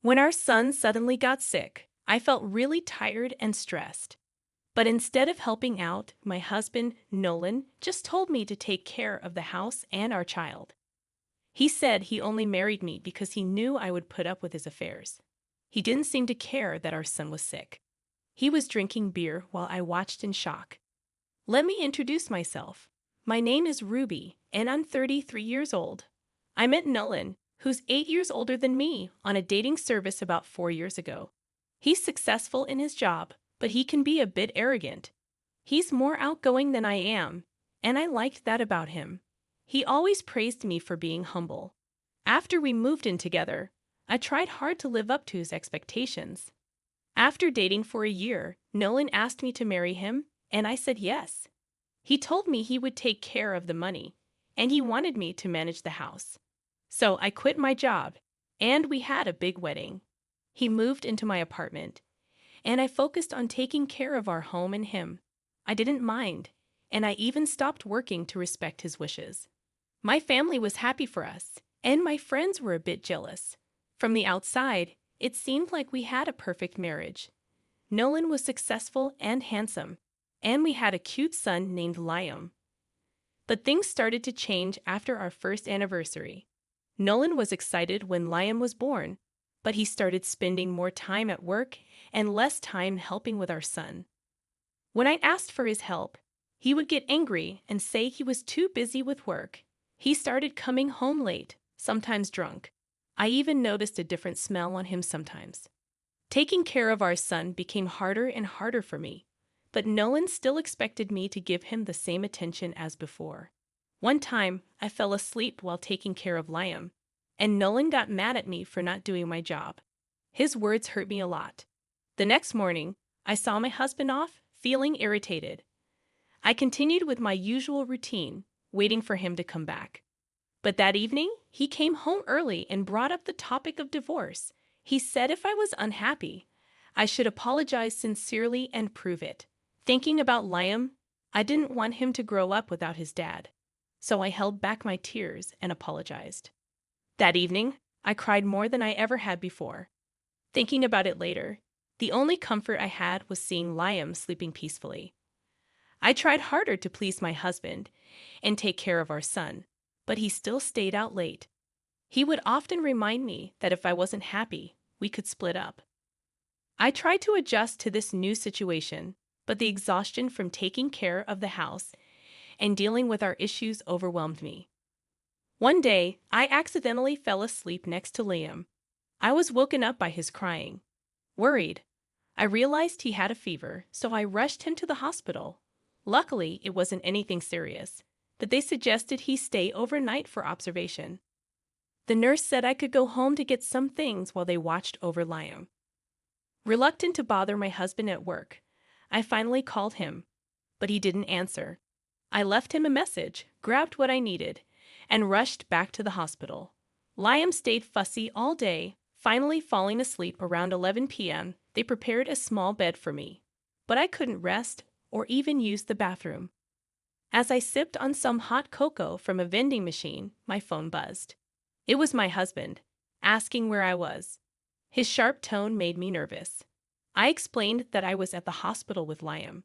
When our son suddenly got sick, I felt really tired and stressed. But instead of helping out, my husband, Nolan, just told me to take care of the house and our child. He said he only married me because he knew I would put up with his affairs. He didn't seem to care that our son was sick. He was drinking beer while I watched in shock. Let me introduce myself. My name is Ruby, and I'm 33 years old. I met Nolan, who's 8 years older than me, on a dating service about 4 years ago. He's successful in his job, but he can be a bit arrogant. He's more outgoing than I am, and I liked that about him. He always praised me for being humble. After we moved in together, I tried hard to live up to his expectations. After dating for a year, Nolan asked me to marry him, and I said yes. He told me he would take care of the money, and he wanted me to manage the house. So I quit my job, and we had a big wedding. He moved into my apartment, and I focused on taking care of our home and him. I didn't mind, and I even stopped working to respect his wishes. My family was happy for us, and my friends were a bit jealous. From the outside, it seemed like we had a perfect marriage. Nolan was successful and handsome, and we had a cute son named Liam. But things started to change after our first anniversary. Nolan was excited when Liam was born, but he started spending more time at work and less time helping with our son. When I asked for his help, he would get angry and say he was too busy with work. He started coming home late, sometimes drunk. I even noticed a different smell on him sometimes. Taking care of our son became harder and harder for me, but Nolan still expected me to give him the same attention as before. One time, I fell asleep while taking care of Liam, and Nolan got mad at me for not doing my job. His words hurt me a lot. The next morning, I saw my husband off, feeling irritated. I continued with my usual routine, waiting for him to come back. But that evening, he came home early and brought up the topic of divorce. He said if I was unhappy, I should apologize sincerely and prove it. Thinking about Liam, I didn't want him to grow up without his dad, so I held back my tears and apologized. That evening, I cried more than I ever had before. Thinking about it later, the only comfort I had was seeing Liam sleeping peacefully. I tried harder to please my husband and take care of our son, but he still stayed out late. He would often remind me that if I wasn't happy, we could split up. I tried to adjust to this new situation, but the exhaustion from taking care of the house and dealing with our issues overwhelmed me. One day, I accidentally fell asleep next to Liam. I was woken up by his crying. Worried, I realized he had a fever, so I rushed him to the hospital. Luckily, it wasn't anything serious, but they suggested he stay overnight for observation. The nurse said I could go home to get some things while they watched over Liam. Reluctant to bother my husband at work, I finally called him, but he didn't answer. I left him a message, grabbed what I needed, and rushed back to the hospital. Liam stayed fussy all day, finally falling asleep around 11 p.m. They prepared a small bed for me, but I couldn't rest or even use the bathroom. As I sipped on some hot cocoa from a vending machine, my phone buzzed. It was my husband, asking where I was. His sharp tone made me nervous. I explained that I was at the hospital with Liam,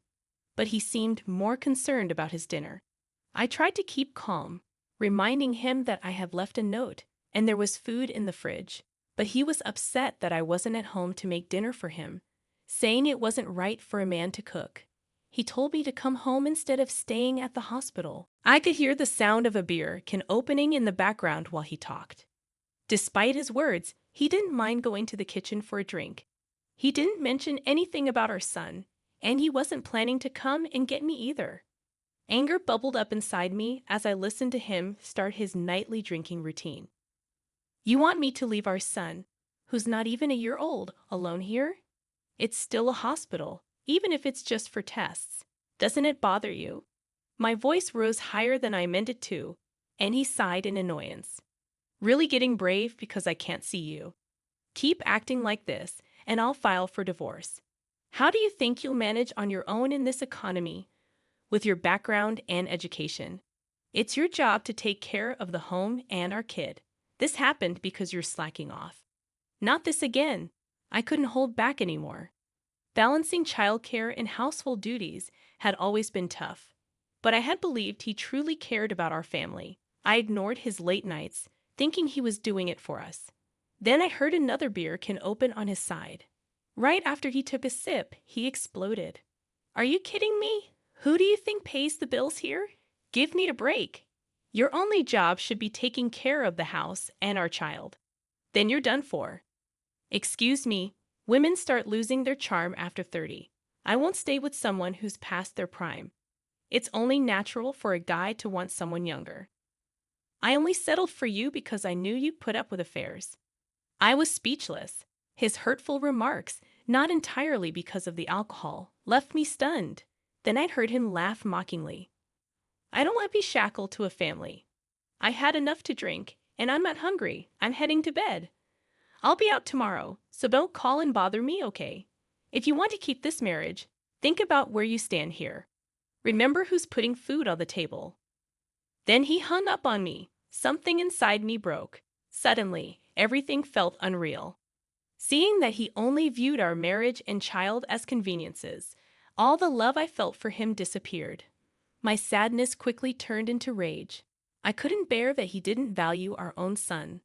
but he seemed more concerned about his dinner. I tried to keep calm, reminding him that I had left a note and there was food in the fridge, but he was upset that I wasn't at home to make dinner for him, saying it wasn't right for a man to cook. He told me to come home instead of staying at the hospital. I could hear the sound of a beer can opening in the background while he talked. Despite his words, he didn't mind going to the kitchen for a drink. He didn't mention anything about our son, and he wasn't planning to come and get me either. Anger bubbled up inside me as I listened to him start his nightly drinking routine. You want me to leave our son, who's not even a year old, alone here? It's still a hospital, even if it's just for tests. Doesn't it bother you? My voice rose higher than I meant it to, and he sighed in annoyance. Really getting brave because I can't see you. Keep acting like this, and I'll file for divorce. How do you think you'll manage on your own in this economy, with your background and education? It's your job to take care of the home and our kid. This happened because you're slacking off. Not this again. I couldn't hold back anymore. Balancing childcare and household duties had always been tough, but I had believed he truly cared about our family. I ignored his late nights, thinking he was doing it for us. Then I heard another beer can open on his side. Right after he took a sip, he exploded. Are you kidding me? Who do you think pays the bills here? Give me a break. Your only job should be taking care of the house and our child. Then you're done for. Excuse me, women start losing their charm after 30. I won't stay with someone who's past their prime. It's only natural for a guy to want someone younger. I only settled for you because I knew you'd put up with affairs. I was speechless. His hurtful remarks, not entirely because of the alcohol, left me stunned. Then I heard him laugh mockingly. I don't want to be shackled to a family. I had enough to drink, and I'm not hungry. I'm heading to bed. I'll be out tomorrow, so don't call and bother me, okay? If you want to keep this marriage, think about where you stand here. Remember who's putting food on the table. Then he hung up on me. Something inside me broke. Suddenly, everything felt unreal. Seeing that he only viewed our marriage and child as conveniences, all the love I felt for him disappeared. My sadness quickly turned into rage. I couldn't bear that he didn't value our own son.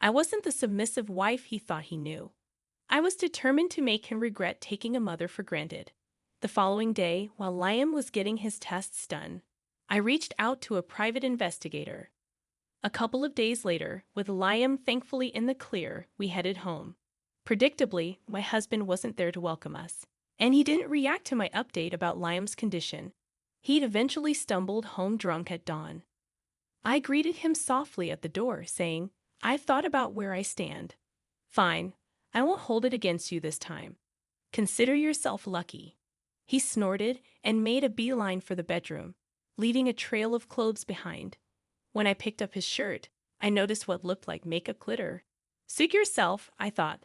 I wasn't the submissive wife he thought he knew. I was determined to make him regret taking a mother for granted. The following day, while Liam was getting his tests done, I reached out to a private investigator. A couple of days later, with Liam thankfully in the clear, we headed home. Predictably, my husband wasn't there to welcome us, and he didn't react to my update about Liam's condition. He'd eventually stumbled home drunk at dawn. I greeted him softly at the door, saying, I've thought about where I stand. Fine, I won't hold it against you this time. Consider yourself lucky. He snorted and made a beeline for the bedroom, leaving a trail of clothes behind. When I picked up his shirt, I noticed what looked like makeup glitter. Suit yourself, I thought.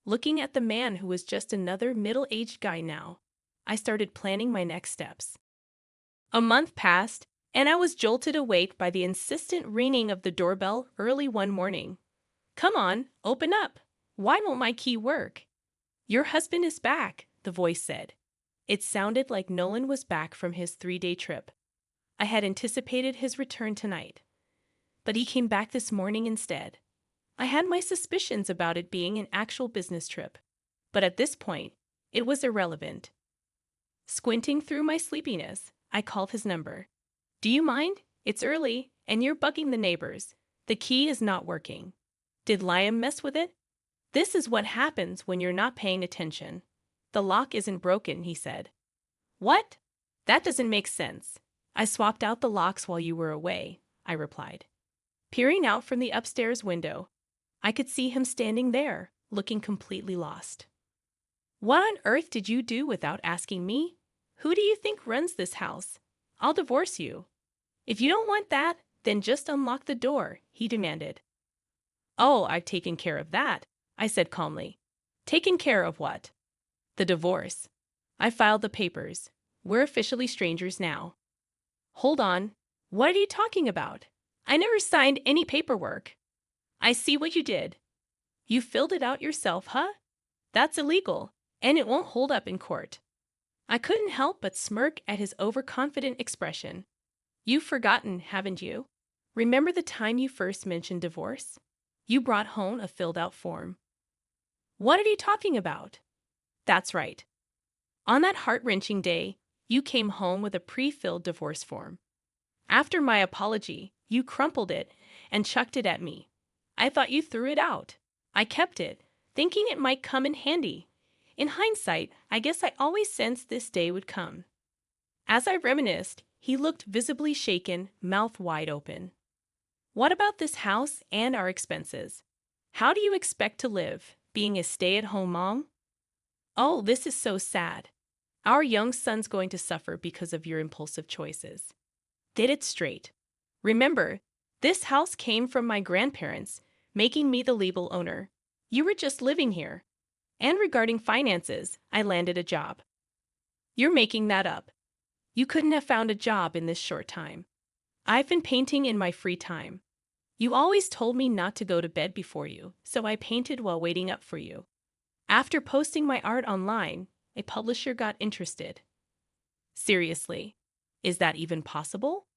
Looking at the man who was just another middle-aged guy now, I started planning my next steps. A month passed, and I was jolted awake by the insistent ringing of the doorbell early one morning. Come on, open up. Why won't my key work? Your husband is back, the voice said. It sounded like Nolan was back from his 3-day trip. I had anticipated his return tonight, but he came back this morning instead. I had my suspicions about it being an actual business trip, but at this point, it was irrelevant. Squinting through my sleepiness, I called his number. Do you mind? It's early, and you're bugging the neighbors. The key is not working. Did Liam mess with it? This is what happens when you're not paying attention. The lock isn't broken, he said. What? That doesn't make sense. I swapped out the locks while you were away, I replied. Peering out from the upstairs window, I could see him standing there, looking completely lost. What on earth did you do without asking me? Who do you think runs this house? I'll divorce you. If you don't want that, then just unlock the door, he demanded. Oh, I've taken care of that, I said calmly. Taken care of what? The divorce. I filed the papers. We're officially strangers now. Hold on. What are you talking about? I never signed any paperwork. I see what you did. You filled it out yourself, huh? That's illegal, and it won't hold up in court. I couldn't help but smirk at his overconfident expression. You've forgotten, haven't you? Remember the time you first mentioned divorce? You brought home a filled-out form. What are you talking about? That's right. On that heart-wrenching day, you came home with a pre-filled divorce form. After my apology, you crumpled it and chucked it at me. I thought you threw it out. I kept it, thinking it might come in handy. In hindsight, I guess I always sensed this day would come. As I reminisced, he looked visibly shaken, mouth wide open. What about this house and our expenses? How do you expect to live, being a stay-at-home mom? Oh, this is so sad. Our young son's going to suffer because of your impulsive choices. Get it straight. Remember, this house came from my grandparents, making me the legal owner. You were just living here. And regarding finances, I landed a job. You're making that up. You couldn't have found a job in this short time. I've been painting in my free time. You always told me not to go to bed before you, so I painted while waiting up for you. After posting my art online, a publisher got interested. Seriously, is that even possible?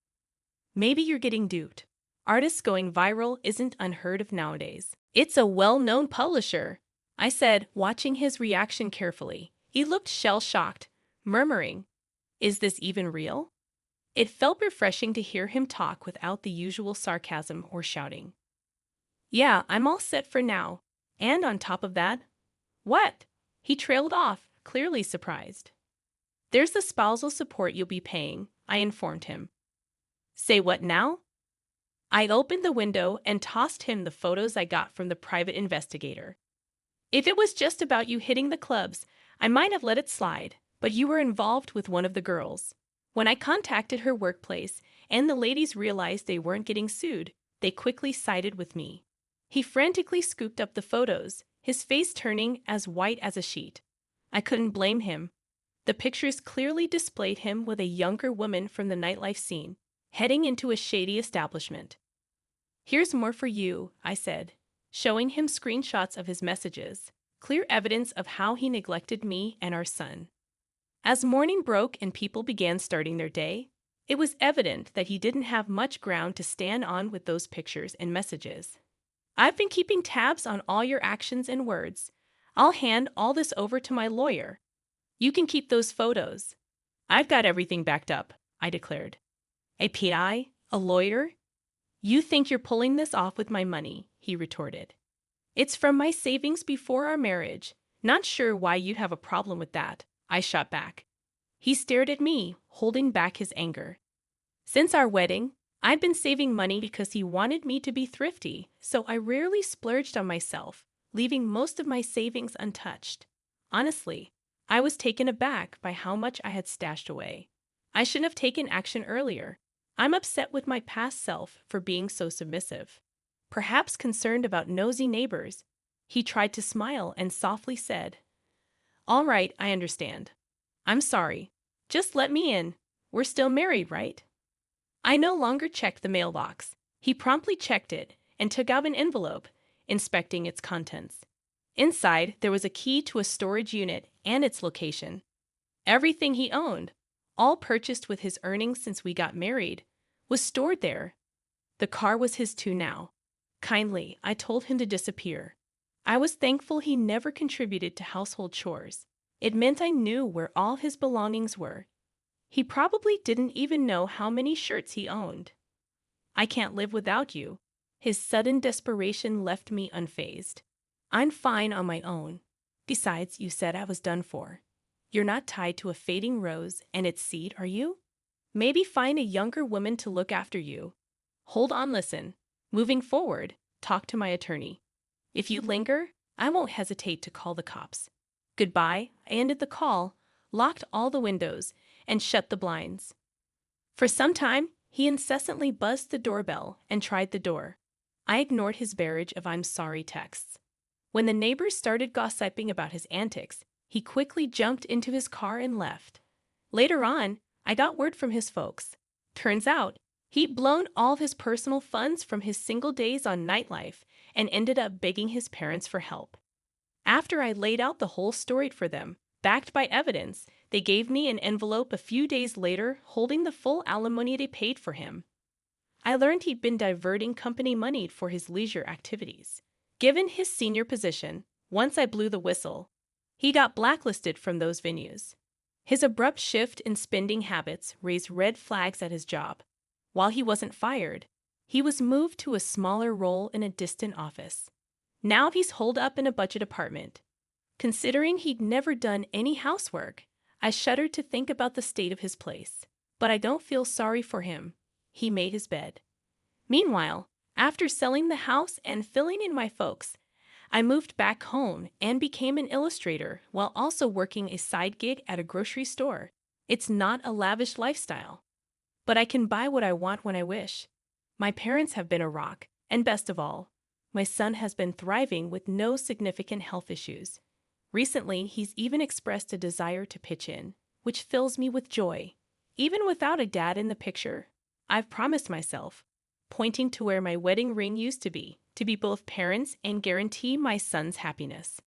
Maybe you're getting duped. Artists going viral isn't unheard of nowadays. It's a well-known publisher, I said, watching his reaction carefully. He looked shell-shocked, murmuring, "Is this even real?" It felt refreshing to hear him talk without the usual sarcasm or shouting. "Yeah, I'm all set for now. And on top of that—" "What?" He trailed off, clearly surprised. "There's the spousal support you'll be paying," I informed him. "Say what now?" I opened the window and tossed him the photos I got from the private investigator. "If it was just about you hitting the clubs, I might have let it slide, but you were involved with one of the girls. When I contacted her workplace and the ladies realized they weren't getting sued, they quickly sided with me." He frantically scooped up the photos, his face turning as white as a sheet. I couldn't blame him. The pictures clearly displayed him with a younger woman from the nightlife scene, heading into a shady establishment. "Here's more for you," I said, showing him screenshots of his messages, clear evidence of how he neglected me and our son. As morning broke and people began starting their day, it was evident that he didn't have much ground to stand on with those pictures and messages. "I've been keeping tabs on all your actions and words. I'll hand all this over to my lawyer. You can keep those photos. I've got everything backed up," I declared. "A PI? A lawyer? You think you're pulling this off with my money," he retorted. "It's from my savings before our marriage. Not sure why you'd have a problem with that," I shot back. He stared at me, holding back his anger. "Since our wedding, I've been saving money because he wanted me to be thrifty, so I rarely splurged on myself, leaving most of my savings untouched. Honestly, I was taken aback by how much I had stashed away. I shouldn't have taken action earlier. I'm upset with my past self for being so submissive. Perhaps concerned about nosy neighbors." He tried to smile and softly said, "All right, I understand. I'm sorry. Just let me in. We're still married, right?" I no longer checked the mailbox. He promptly checked it and took out an envelope, inspecting its contents. Inside, there was a key to a storage unit and its location. Everything he owned, all purchased with his earnings since we got married, was stored there. The car was his too now. Kindly, I told him to disappear. I was thankful he never contributed to household chores. It meant I knew where all his belongings were. He probably didn't even know how many shirts he owned. "I can't live without you." His sudden desperation left me unfazed. "I'm fine on my own. Besides, you said I was done for. You're not tied to a fading rose and its seed, are you? Maybe find a younger woman to look after you. Hold on, listen. Moving forward, talk to my attorney. If you linger, I won't hesitate to call the cops. Goodbye." I ended the call, locked all the windows, and shut the blinds. For some time, he incessantly buzzed the doorbell and tried the door. I ignored his barrage of "I'm sorry" texts. When the neighbors started gossiping about his antics, he quickly jumped into his car and left. Later on, I got word from his folks. Turns out, he'd blown all of his personal funds from his single days on nightlife and ended up begging his parents for help. After I laid out the whole story for them, backed by evidence, they gave me an envelope a few days later holding the full alimony they paid for him. I learned he'd been diverting company money for his leisure activities. Given his senior position, once I blew the whistle, he got blacklisted from those venues. His abrupt shift in spending habits raised red flags at his job. While he wasn't fired, he was moved to a smaller role in a distant office. Now he's holed up in a budget apartment. Considering he'd never done any housework, I shuddered to think about the state of his place. But I don't feel sorry for him. He made his bed. Meanwhile, after selling the house and filling in my folks, I moved back home and became an illustrator while also working a side gig at a grocery store. It's not a lavish lifestyle, but I can buy what I want when I wish. My parents have been a rock, and best of all, my son has been thriving with no significant health issues. Recently, he's even expressed a desire to pitch in, which fills me with joy. Even without a dad in the picture, I've promised myself, pointing to where my wedding ring used to be both parents and guarantee my son's happiness.